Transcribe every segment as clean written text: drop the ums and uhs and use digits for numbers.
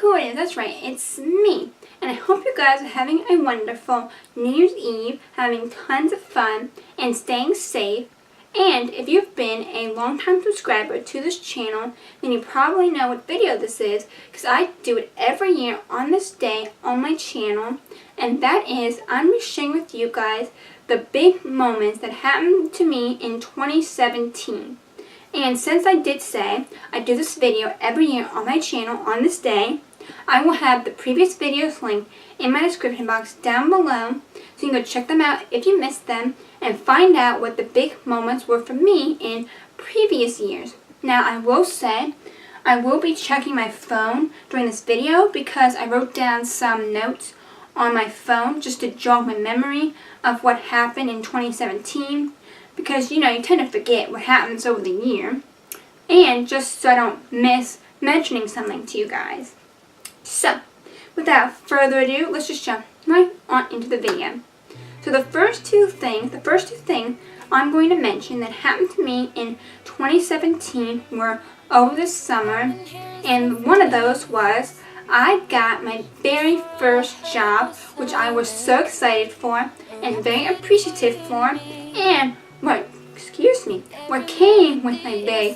who it is. That's right, it's me. And I hope you guys are having a wonderful New Year's Eve, having tons of fun, and staying safe. And if you've been a long-time subscriber to this channel, then you probably know what video this is, because I do it every year on this day on my channel. And that is, I'm going to be sharing with you guys the big moments that happened to me in 2017. And since I did say I do this video every year on my channel on this day, I will have the previous videos linked in my description box down below, so you can go check them out if you missed them and find out what the big moments were for me in previous years. Now I will say I will be checking my phone during this video because I wrote down some notes on my phone just to jog my memory of what happened in 2017. Because, you tend to forget what happens over the year. And just so I don't miss mentioning something to you guys. So, without further ado, let's just jump right on into the video. So the first two things I'm going to mention that happened to me in 2017 were over the summer. And one of those was I got my very first job, which I was so excited for and very appreciative for. And what came with my very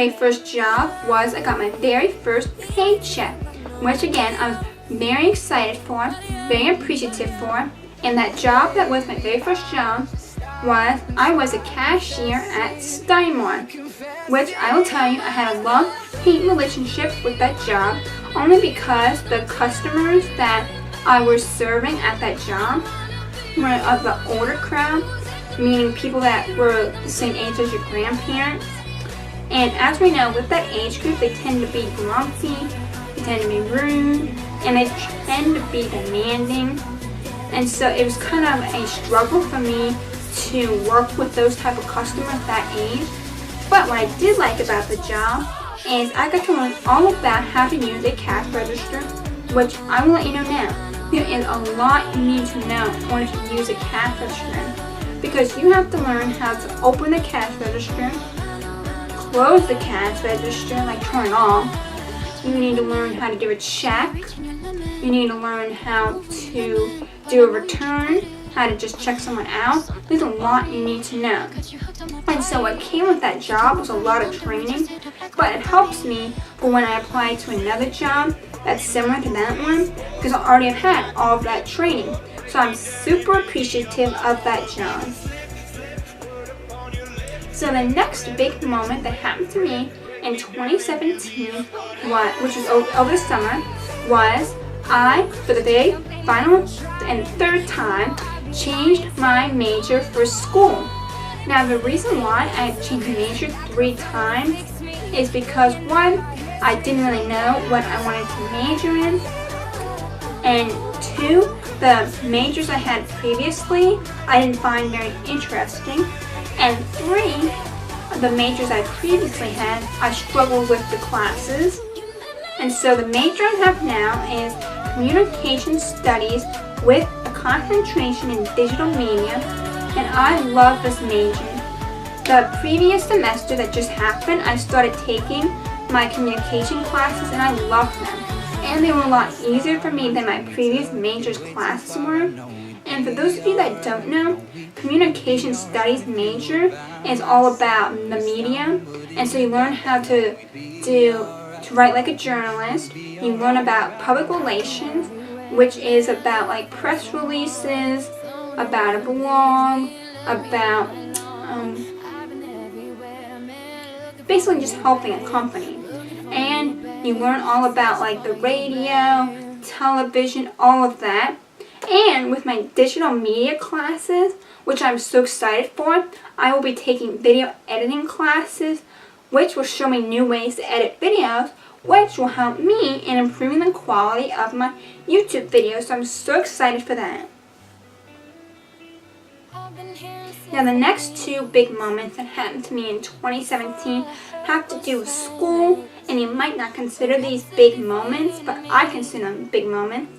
first job was I got my very first paycheck, which again I was very excited for, very appreciative for. And that job that was my very first job was I was a cashier at Stein Mart, which I will tell you I had a love-hate relationship with that job, only because the customers that I was serving at that job were of the older crowd, meaning people that were the same age as your grandparents. And as we know, with that age group, they tend to be grumpy, they tend to be rude, and they tend to be demanding. And so it was kind of a struggle for me to work with those type of customers that age. But what I did like about the job is I got to learn all about how to use a cash register, which I will let you know now. There is a lot you need to know in order to use a cash register. Because you have to learn how to open the cash register, close the cash register, like turn it off. You need to learn how to do a check. You need to learn how to do a return, how to just check someone out. There's a lot you need to know. And so what came with that job was a lot of training, but it helps me for when I apply to another job that's similar to that one, because I already have had all of that training. So I'm super appreciative of that job. So the next big moment that happened to me in 2017, which was over the summer, was I, for the very final and third time, changed my major for school. Now the reason why I changed my major 3 times is because 1, I didn't really know what I wanted to major in, and 2, the majors I had previously I didn't find very interesting, and 3, the majors I previously had I struggled with the classes. And so the major I have now is Communication Studies with a concentration in digital media, and I love this major. The previous semester that just happened, I started taking my communication classes and I loved them. And they were a lot easier for me than my previous majors classes were. And for those of you that don't know, Communication Studies major is all about the media. And so you learn how to write like a journalist. You learn about public relations, which is about like press releases, about a blog, about basically just helping a company. And you learn all about like the radio, television, all of that. And with my digital media classes, which I'm so excited for, I will be taking video editing classes, which will show me new ways to edit videos, which will help me in improving the quality of my YouTube videos. So I'm so excited for that. Now the next 2 big moments that happened to me in 2017 have to do with school, and you might not consider these big moments, but I consider them big moments.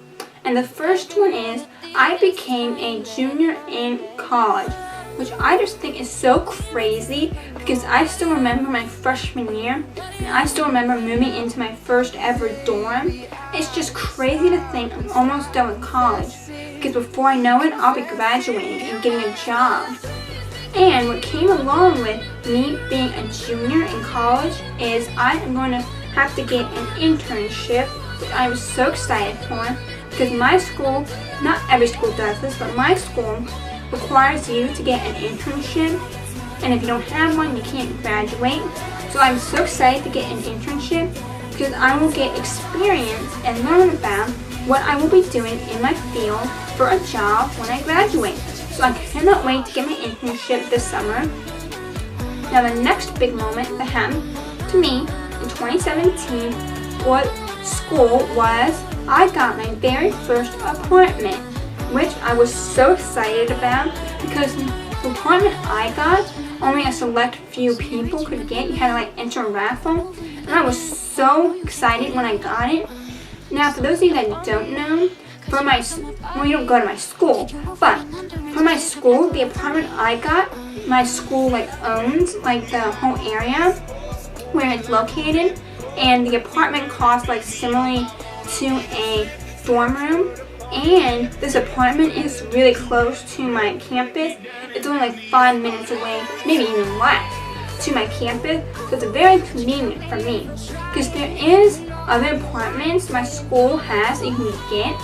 And the first one is I became a junior in college, which I just think is so crazy because I still remember my freshman year and I still remember moving into my first ever dorm. It's just crazy to think I'm almost done with college because before I know it, I'll be graduating and getting a job. And what came along with me being a junior in college is I am going to have to get an internship, which I'm so excited for because my school, not every school does this, but my school requires you to get an internship, and if you don't have one, you can't graduate. So I'm so excited to get an internship because I will get experience and learn about what I will be doing in my field for a job when I graduate. So I cannot wait to get my internship this summer. Now the next big moment that happened to me in 2017 was school was I got my very first apartment, which I was so excited about because the apartment I got, only a select few people could get. You had to like enter a raffle, and I was so excited when I got it. Now for those of you that don't know, you don't go to my school, but for my school, the apartment I got, my school like owns like the whole area where it's located, and the apartment costs like similarly to a dorm room. And this apartment is really close to my campus. It's only like 5 minutes away, maybe even less, to my campus. So it's very convenient for me because there is other apartments my school has that you can get.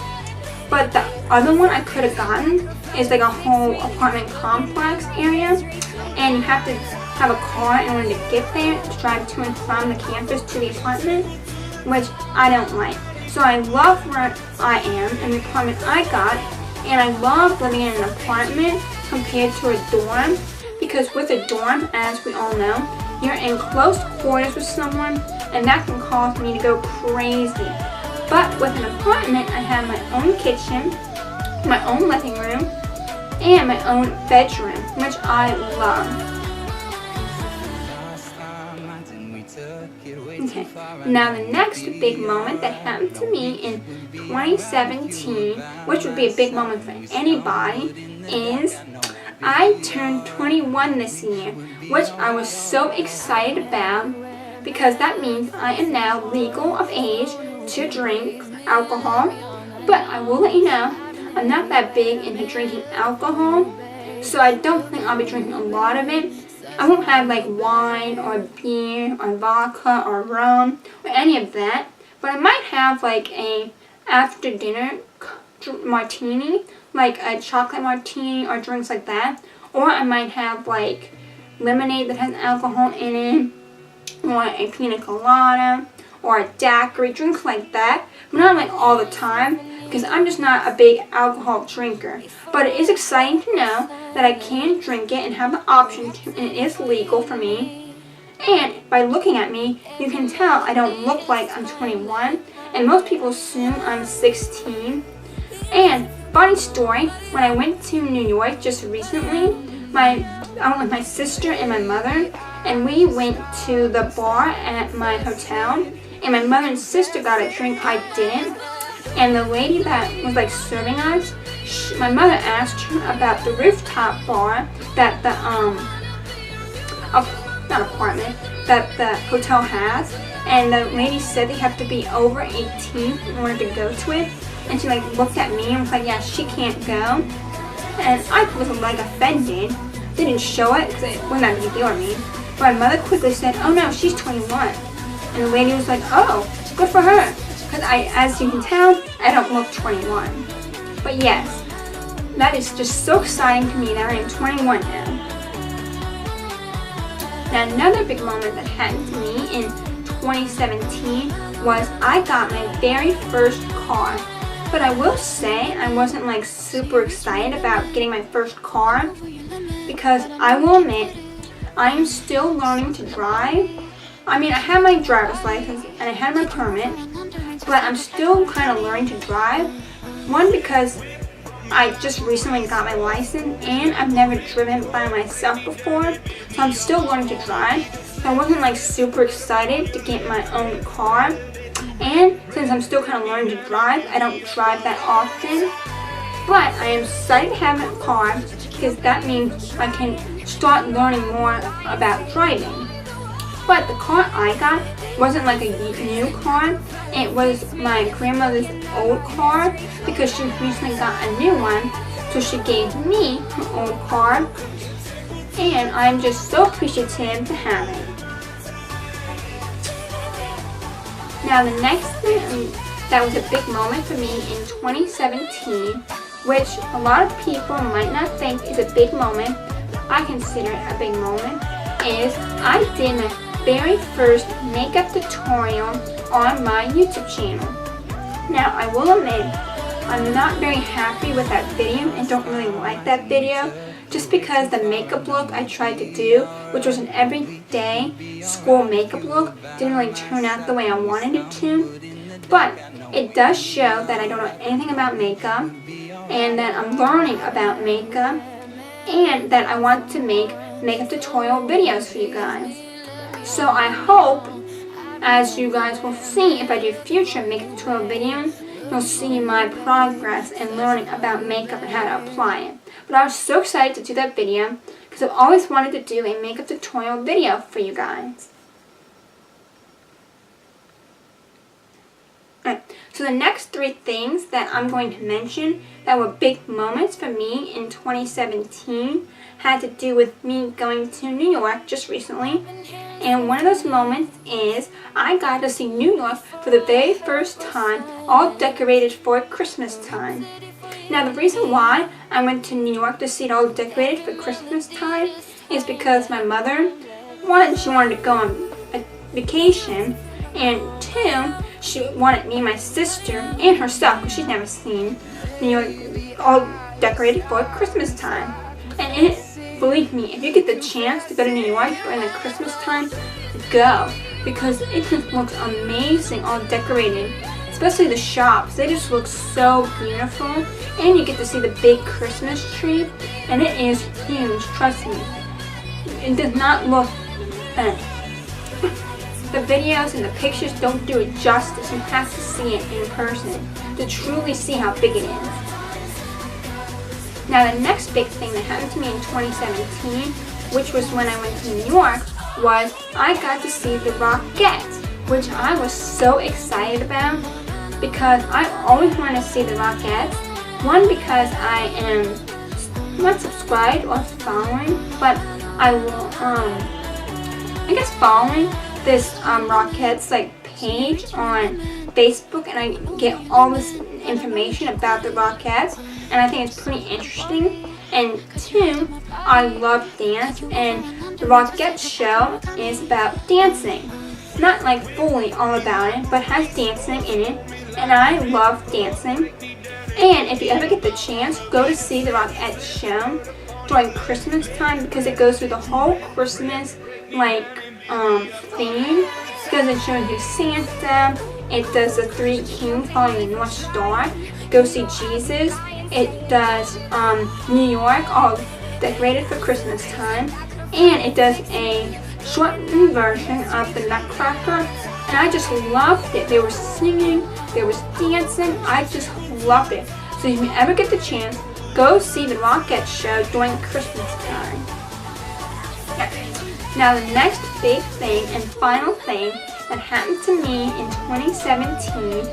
But the other one I could have gotten is like a whole apartment complex area, and you have to have a car in order to get there, to drive to and from the campus to the apartment, which I don't like. So I love where I am and the apartment I got, and I love living in an apartment compared to a dorm, because with a dorm, as we all know, you're in close quarters with someone, and that can cause me to go crazy. But with an apartment, I have my own kitchen, my own living room, and my own bedroom, which I love. Okay, now the next big moment that happened to me in 2017, which would be a big moment for anybody, is I turned 21 this year, which I was so excited about because that means I am now legal of age to drink alcohol. But I will let you know, I'm not that big into drinking alcohol, so I don't think I'll be drinking a lot of it. I won't have like wine or beer or vodka or rum or any of that, but I might have like a after dinner martini, like a chocolate martini or drinks like that, or I might have like lemonade that has alcohol in it, or a pina colada, or a daiquiri, drinks like that, but not like all the time, because I'm just not a big alcohol drinker. But it is exciting to know that I can drink it and have the option to, and it is legal for me. And by looking at me, you can tell I don't look like I'm 21, and most people assume I'm 16. And funny story, when I went to New York just recently, I went with my sister and my mother, and we went to the bar at my hotel, and my mother and sister got a drink, I didn't. And the lady that was like serving us, my mother asked her about the rooftop bar that the not apartment, that the hotel has, and the lady said they have to be over 18 in order to go to it. And she like looked at me and was like, yeah, she can't go. And I was like offended. They didn't show it because it wasn't that big a deal to me. But my mother quickly said, oh no, she's 21. And the lady was like, oh, good for her. Because as you can tell, I don't look 21. But yes, that is just so exciting to me that I am 21 now. Now another big moment that happened to me in 2017 was I got my very first car. But I will say I wasn't like super excited about getting my first car, because I will admit I am still learning to drive. I mean, I have my driver's license and I have my permit, but I'm still kind of learning to drive. One, because I just recently got my license and I've never driven by myself before, so I'm still learning to drive. So I wasn't like super excited to get my own car. And since I'm still kind of learning to drive, I don't drive that often. But I am excited to have a car, because that means I can start learning more about driving. But the car I got wasn't like a new car. It was my grandmother's old car because she recently got a new one. So she gave me her old car, and I'm just so appreciative to have it. Now the next thing that was a big moment for me in 2017, which a lot of people might not think is a big moment, I consider it a big moment, is I did my very first makeup tutorial on my YouTube channel. Now I will admit, I'm not very happy with that video and don't really like that video just because the makeup look I tried to do, which was an everyday school makeup look, didn't really turn out the way I wanted it to. But it does show that I don't know anything about makeup and that I'm learning about makeup and that I want to make makeup tutorial videos for you guys. So I hope, as you guys will see if I do future makeup tutorial videos, you'll see my progress in learning about makeup and how to apply it. But I was so excited to do that video because I've always wanted to do a makeup tutorial video for you guys. Alright, so the next three things that I'm going to mention that were big moments for me in 2017 had to do with me going to New York just recently. And one of those moments is I got to see New York for the very first time, all decorated for Christmas time. Now the reason why I went to New York to see it all decorated for Christmas time is because my mother, one, she wanted to go on a vacation, and two, she wanted me, my sister, and herself, because she's never seen New York all decorated for Christmas time. And believe me, if you get the chance to go to New York during the Christmas time, go, because it just looks amazing all decorated. Especially the shops, they just look so beautiful, and you get to see the big Christmas tree, and it is huge, trust me. It does not look, the videos and the pictures don't do it justice. You have to see it in person to truly see how big it is. Now the next big thing that happened to me in 2017, which was when I went to New York, was I got to see the Rockettes, which I was so excited about because I always wanted to see the Rockettes. One, because I am not subscribed or following, but I will, I guess following this Rockettes like page on Facebook, and I get all this information about the Rockettes, and I think it's pretty interesting. And two, I love dance, and the Rockettes show is about dancing. Not like fully all about it, but has dancing in it, and I love dancing. And if you ever get the chance, go to see the Rockettes show during Christmas time because it goes through the whole Christmas like theme, because it shows you Santa, it does the Three Kings following the North Star, go see Jesus, it does New York all decorated for Christmas time, and it does a shortened version of the Nutcracker, and I just loved it. They were singing, there was dancing, I just loved it. So if you ever get the chance, go see the Rockettes show during Christmas time. Okay. Now the next big thing and final thing that happened to me in 2017,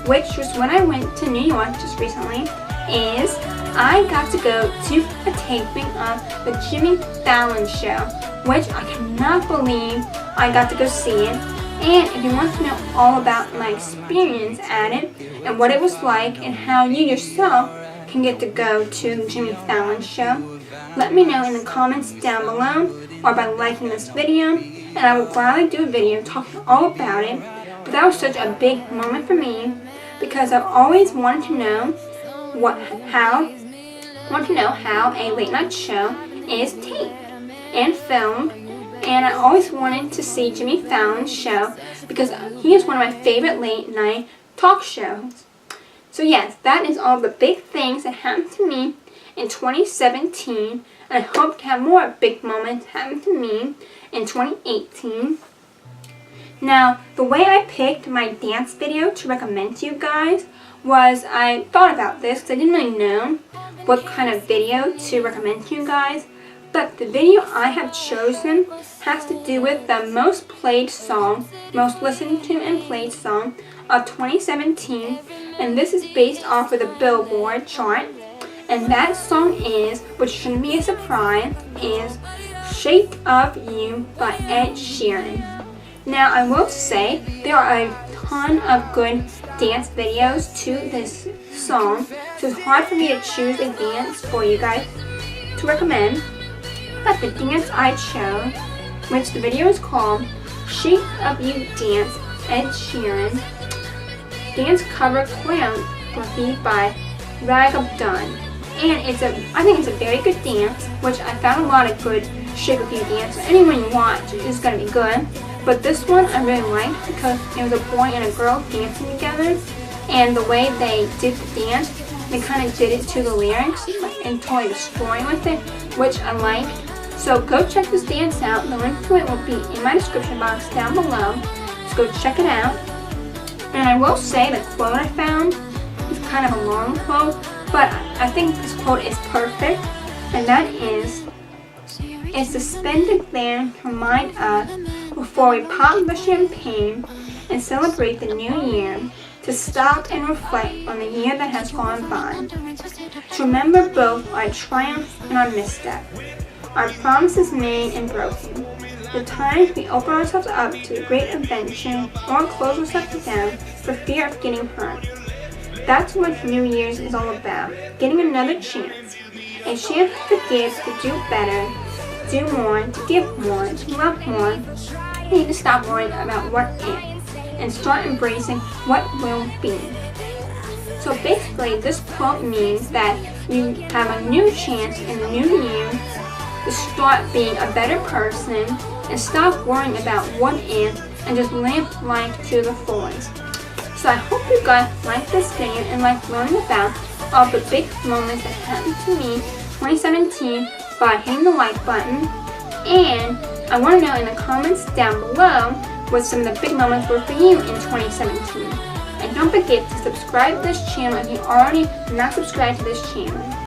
which was when I went to New York just recently, is I got to go to a taping of the Jimmy Fallon show, which I cannot believe I got to go see it. And if you want to know all about my experience at it and what it was like and how you yourself can get to go to the Jimmy Fallon show, let me know in the comments down below or by liking this video, and I will gladly do a video talking all about it. But that was such a big moment for me because I've always wanted to know how a late night show is taped and filmed, and I always wanted to see Jimmy Fallon's show because he is one of my favorite late night talk shows. So yes, that is all the big things that happened to me in 2017, and I hope to have more big moments happen to me in 2018. Now, the way I picked my dance video to recommend to you guys was I thought about this because I didn't really know what kind of video to recommend to you guys. But the video I have chosen has to do with the most played song, most listened to and played song of 2017. And this is based off of the Billboard chart. And that song is, which shouldn't be a surprise, is Shape of You by Ed Sheeran. Now I will say there are a ton of good dance videos to this song, so it's hard for me to choose a dance for you guys to recommend. But the dance I chose, which the video is called Shape of You Dance, Ed Sheeran, dance cover choreography by Ragab Dunn. And I think it's a very good dance, which I found a lot of good Shape of You dance. Anyone you watch is going to be good. But this one I really liked because it was a boy and a girl dancing together. And the way they did the dance, they kind of did it to the lyrics and totally destroying with it, which I liked. So go check this dance out. The link to it will be in my description box down below. So go check it out. And I will say the quote I found is kind of a long quote, but I think this quote is perfect. And that is, "It's suspended there to remind us before we pop the champagne and celebrate the new year, to stop and reflect on the year that has gone by. To remember both our triumphs and our misstep, our promises made and broken, the times we open ourselves up to a great adventure or close ourselves down for fear of getting hurt. That's what New Year's is all about, getting another chance. A chance to forgive, to do better, do more, to give more, to love more. You need to stop worrying about what is and start embracing what will be." So basically, this quote means that you have a new chance in the new year to start being a better person and stop worrying about what is and just live life to the fullest. So I hope you guys like this video and like learning about all the big moments that happened to me 2017 by hitting the like button. And I want to know in the comments down below what some of the big moments were for you in 2017. And don't forget to subscribe to this channel if you already not subscribed to this channel.